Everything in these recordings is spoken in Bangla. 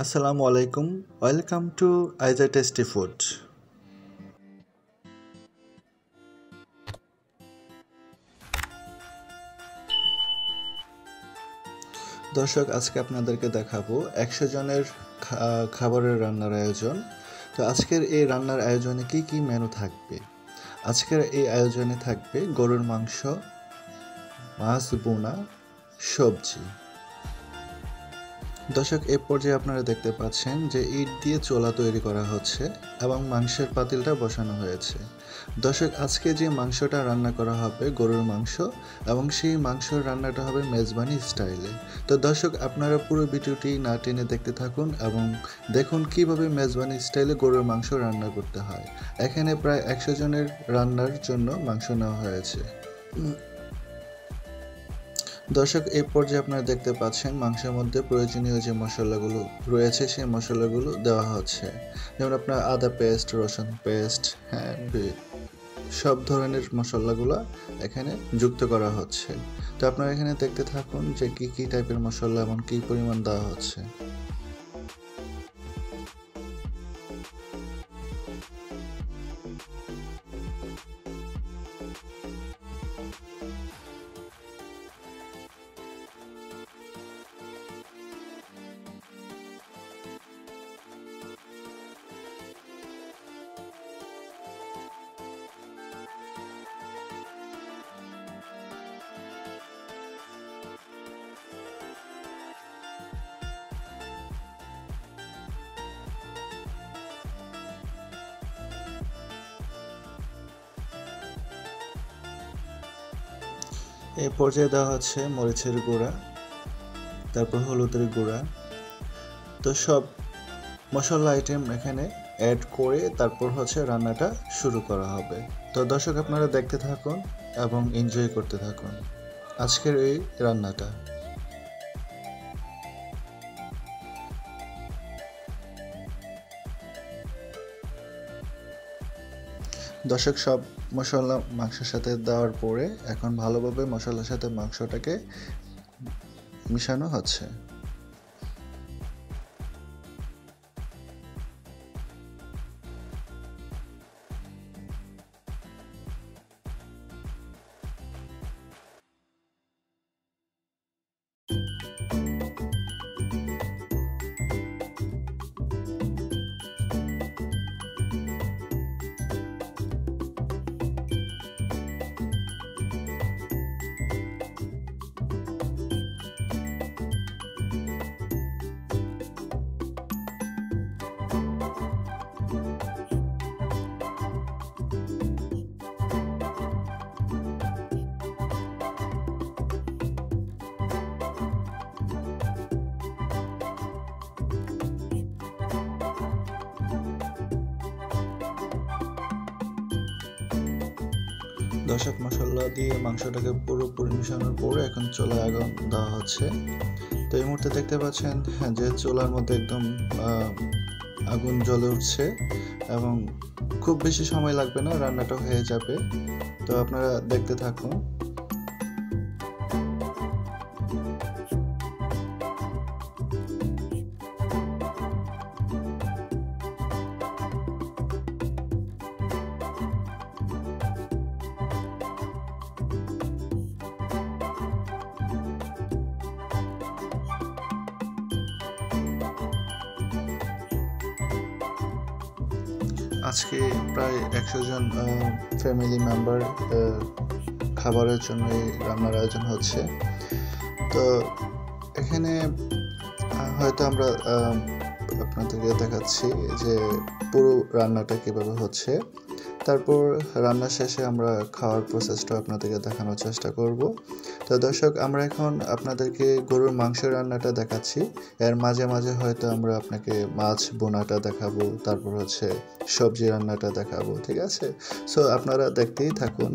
আসসালামু আলাইকুম, ওয়েলকাম টু আইজা টেস্টি ফুড। দর্শক, আজকে আপনাদেরকে দেখাবো 100 জনের খাবারের রান্নার আয়োজন। তো আজকের এই রান্নার আয়োজনে কি কি মেনু থাকবে? আজকের এই আয়োজনে থাকবে গরুর মাংস, মাছ বোনা, সবজি। দর্শক, এই পর্যায়ে আপনারা দেখতে পাচ্ছেন যে ইট দিয়ে চোলা তৈরি করা হচ্ছে এবং মাংসের পাতিলটা বসানো হয়েছে। দর্শক, আজকে যে মাংসটা রান্না করা হবে গরুর মাংস, এবং সেই মাংসের রান্নাটা হবে মেজবানি স্টাইলে। তো দর্শক, আপনারা পুরো ভিডিওটি না টেনে দেখতে থাকুন এবং দেখুন কিভাবে মেজবানি স্টাইলে গরুর মাংস রান্না করতে হয়। এখানে প্রায় 100 জনের রান্নার জন্য মাংস নেওয়া হয়েছে। দর্শক, এই পর্যায়ে আপনারা দেখতে পাচ্ছেন মাংসের মধ্যে প্রয়োজনীয় যে মশলাগুলো রয়েছে সেই মশলাগুলো দেওয়া হচ্ছে। যেমন আপনার আদা পেস্ট, রসুন পেস্ট, সব ধরনের মশলাগুলো এখানে যুক্ত করা হচ্ছে। তো আপনারা এখানে দেখতে থাকুন যে কি কি টাইপের মশলা এবং কি পরিমাণ দেওয়া হচ্ছে। এই পর্যায়ে দেওয়া হচ্ছে মরিচের গুঁড়া, তারপর হলুদের গুঁড়া। তো সব মশলা আইটেম এখানে অ্যাড করে তারপর হচ্ছে রান্নাটা শুরু করা হবে। তো দর্শক, আপনারা দেখতে থাকুন এবং এনজয় করতে থাকুন আজকের এই রান্নাটা। দর্শক, সব মশলা মাংসের সাথে দেওয়ার পরে এখন ভালোভাবে মশলার সাথে মাংসটাকে মিশানো হচ্ছে। দর্শক, মশলা দিয়ে মাংসটাকে পুরোপুরি মিশানোর পরে এখন চুলায় আগুন দেওয়া হচ্ছে। তো এই মুহূর্তে দেখতে পাচ্ছেন যে চুলার মধ্যে একদম আগুন জ্বলে উঠছে এবং খুব বেশি সময় লাগবে না, রান্নাটা হয়ে যাবে। তো আপনারা দেখতে থাকুন। আজকে প্রায় 100 জন ফ্যামিলি মেম্বার খাবারের জন্য এই রান্নার আয়োজন হচ্ছে। তো এখানে হয়তো আমরা আপনাদেরকে দেখাচ্ছি যে পুরো রান্নাটা কীভাবে হচ্ছে। তারপর রান্না শেষে আমরা খাওয়ার প্রসেসটা আপনাদেরকে দেখানোর চেষ্টা করব। তো দর্শক, আমরা এখন আপনাদেরকে গরুর মাংসের রান্নাটা দেখাচ্ছি, এর মাঝে মাঝে হয়তো আমরা আপনাকে মাছ বোনাটা দেখাবো, তারপর হচ্ছে সবজি রান্নাটা দেখাবো। ঠিক আছে? সো আপনারা দেখতেই থাকুন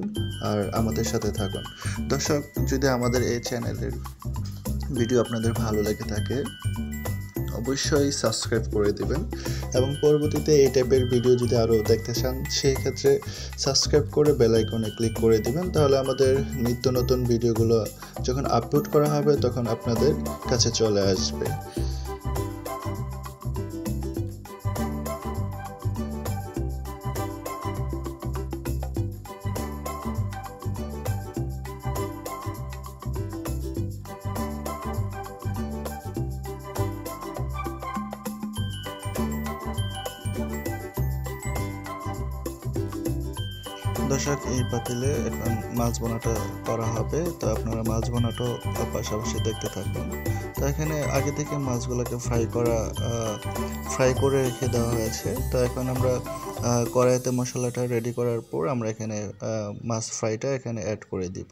আর আমাদের সাথে থাকুন। দর্শক, যদি আমাদের এই চ্যানেলের ভিডিও আপনাদের ভালো লেগে থাকে অবশ্যই সাবস্ক্রাইব করে দিবেন এবং পরবর্তীতে এই টাইপের ভিডিও যদি আরও দেখতে চান সেই ক্ষেত্রে সাবস্ক্রাইব করে বেল আইকনে ক্লিক করে দিবেন। তাহলে আমাদের নিত্য নতুন ভিডিওগুলো যখন আপলোড করা হবে তখন আপনাদের কাছে চলে আসবে। দর্শক এই পাতিলে এখন মাছ বোনাটা করা হবে, তো আপনারা মাছ বোনাটাও পাশাপাশি দেখতে থাকবেন। তো এখানে আগে থেকে মাছগুলোকে ফ্রাই করে রেখে দেওয়া হয়েছে। তো এখন আমরা কড়াইতে মশলাটা রেডি করার পর আমরা এখানে মাছ ফ্রাইটা এখানে অ্যাড করে দিব।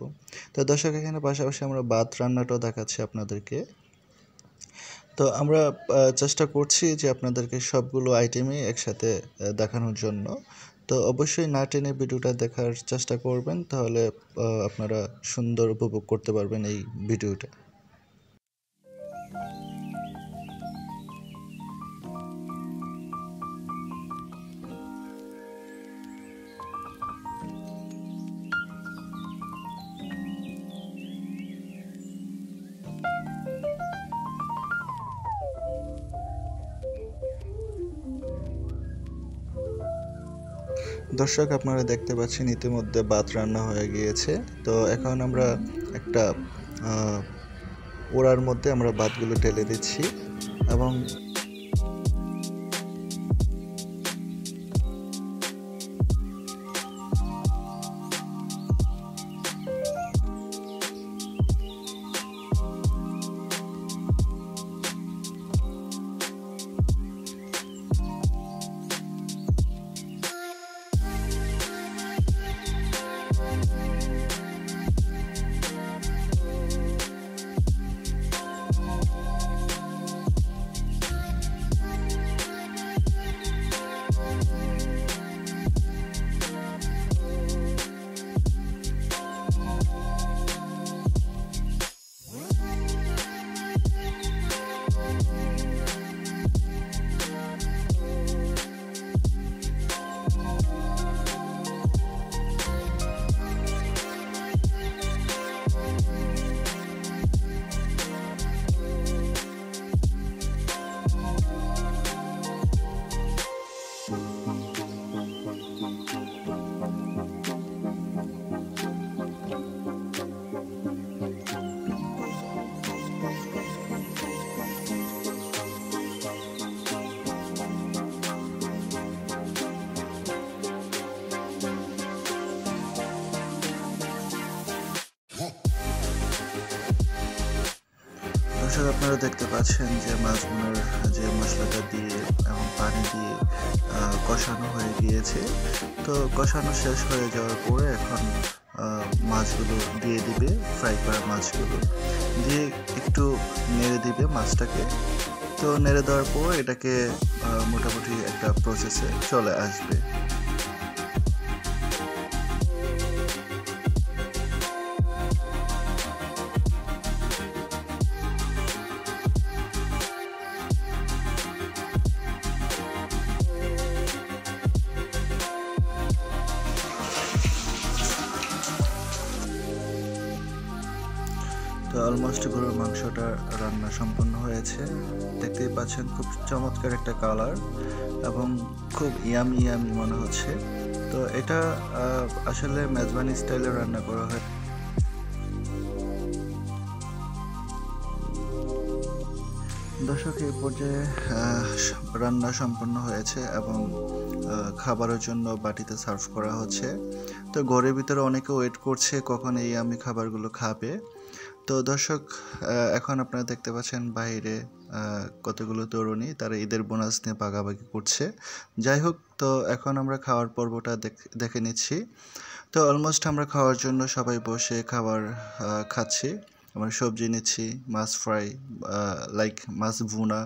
তো দর্শক এখানে পাশাপাশি আমরা ভাত রান্নাটাও দেখাচ্ছি আপনাদেরকে। তো আমরা চেষ্টা করছি যে আপনাদেরকে সবগুলো আইটেমই একসাথে দেখানোর জন্য। তো অবশ্যই না টেনে ভিডিওটা দেখার চেষ্টা করবেন, তাহলে আপনারা সুন্দর উপভোগ করতে পারবেন এই ভিডিওটা। দর্শক আপনারা দেখতে পাচ্ছেন ইতিমধ্যে ভাত রান্না হয়ে গিয়েছে। তো এখন আমরা একটা ওড়ার মধ্যে আমরা ভাতগুলো ঢেলে দিচ্ছি এবং দর্শক আপনারা দেখতে পাচ্ছেন যে মাছ বোনার যে মশলাটা দিয়ে এবং পানি দিয়ে কষানো হয়ে গিয়েছে। তো কষানো শেষ হয়ে যাওয়ার পরে এখন মাছগুলো দিয়ে দিবে, ফ্রাই করা মাছগুলো দিয়ে একটু নেড়ে দিবে মাছটাকে। তো নেড়ে দেওয়ার পর এটাকে মোটামুটি একটা প্রসেসে চলে আসবে। তো অলমোস্ট গরুর মাংসটা রান্না সম্পন্ন হয়েছে, দেখতেই পাচ্ছেন খুব চমৎকার একটা কালার এবং খুব ইয়ামি ইয়ামি মনে হচ্ছে। তো এটা আসলে মেজবানি স্টাইলে রান্না করা হয়। দর্শক এই পর্যায়ে রান্না সম্পন্ন হয়েছে এবং খাবারের জন্য বাটিতে সার্ভ করা হচ্ছে। তো ঘরের ভিতরে অনেকে ওয়েট করছে কখন এই আমি খাবারগুলো খাবে। তো দর্শক এখন আপনারা দেখতে পাচ্ছেন বাইরে কতগুলো তরুণী তারা ঈদের বোনাস নিয়ে ভাগাভাগি করছে। যাই হোক, তো এখন আমরা খাওয়ার পর্বটা দেখে নিচ্ছি। তো অলমোস্ট আমরা খাওয়ার জন্য সবাই বসে খাবার খাচ্ছি। আমরা সবজি নিচ্ছি, মাছ ফ্রাই লাইক মাছ ভুনা,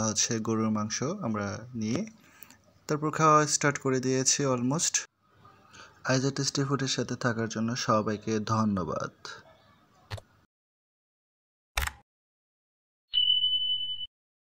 হচ্ছে গরুর মাংস আমরা নিয়ে তারপর খাওয়া স্টার্ট করে দিয়েছি অলমোস্ট। আইজা টেস্টি ফুডের সাথে থাকার জন্য সবাইকে ধন্যবাদ।